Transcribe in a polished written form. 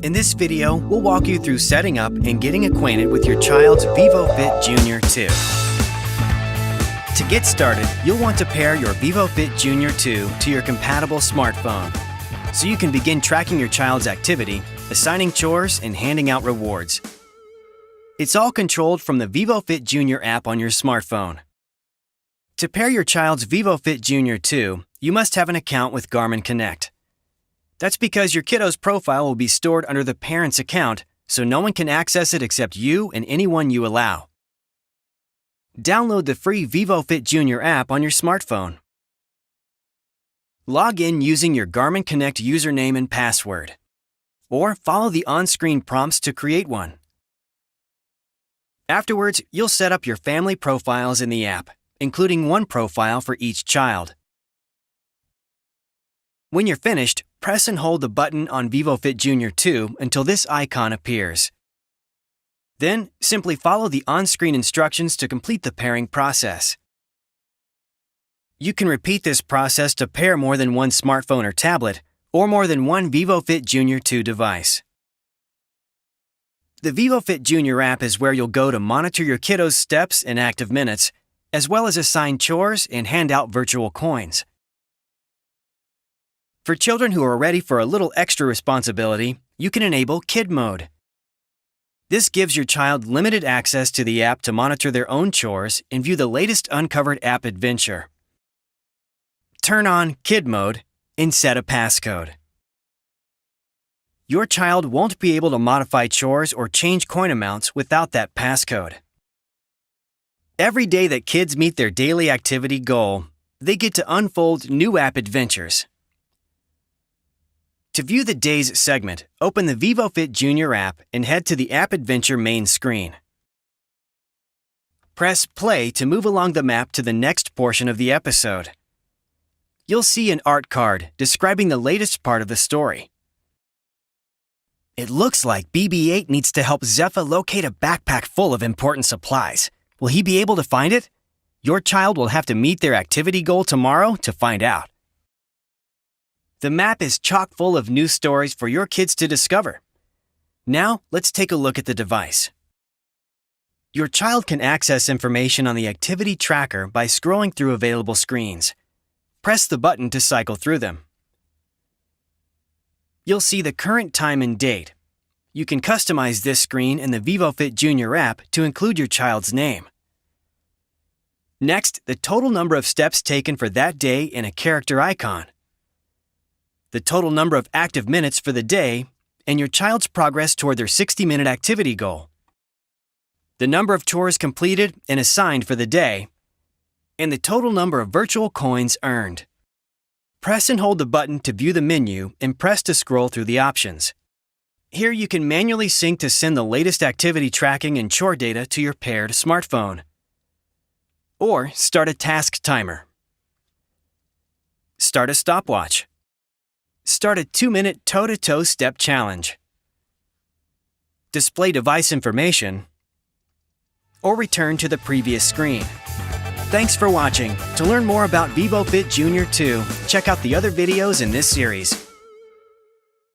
In this video, we'll walk you through setting up and getting acquainted with your child's vívoFit Junior 2. To get started, you'll want to pair your vívoFit Junior 2 to your compatible smartphone, so you can begin tracking your child's activity, assigning chores, and handing out rewards. It's all controlled from the vívoFit Junior app on your smartphone. To pair your child's vívoFit Junior 2, you must have an account with Garmin Connect. That's because your kiddo's profile will be stored under the parent's account, so no one can access it except you and anyone you allow. Download the free vívoFit Junior app on your smartphone. Log in using your Garmin Connect username and password, or follow the on-screen prompts to create one. Afterwards, you'll set up your family profiles in the app, including one profile for each child. When you're finished, press and hold the button on vívoFit Junior 2 until this icon appears. Then, simply follow the on-screen instructions to complete the pairing process. You can repeat this process to pair more than one smartphone or tablet, or more than one vívoFit Junior 2 device. The vívoFit Junior app is where you'll go to monitor your kiddo's steps and active minutes, as well as assign chores and hand out virtual coins. For children who are ready for a little extra responsibility, you can enable Kid Mode. This gives your child limited access to the app to monitor their own chores and view the latest uncovered app adventure. Turn on Kid Mode and set a passcode. Your child won't be able to modify chores or change coin amounts without that passcode. Every day that kids meet their daily activity goal, they get to unfold new app adventures. To view the day's segment, open the vívoFit Junior app and head to the App Adventure main screen. Press play to move along the map to the next portion of the episode. You'll see an art card describing the latest part of the story. It looks like BB-8 needs to help Zephyr locate a backpack full of important supplies. Will he be able to find it? Your child will have to meet their activity goal tomorrow to find out. The map is chock full of new stories for your kids to discover. Now, let's take a look at the device. Your child can access information on the activity tracker by scrolling through available screens. Press the button to cycle through them. You'll see the current time and date. You can customize this screen in the vívoFit Junior app to include your child's name. Next, the total number of steps taken for that day in a character icon, the total number of active minutes for the day, and your child's progress toward their 60-minute activity goal, the number of chores completed and assigned for the day, and the total number of virtual coins earned. Press and hold the button to view the menu and press to scroll through the options. Here you can manually sync to send the latest activity tracking and chore data to your paired smartphone. Or start a task timer. Start a stopwatch. Start a 2-minute toe-to-toe step challenge. Display device information, or return to the previous screen. Thanks for watching. To learn more about vívoFit Junior 2, check out the other videos in this series.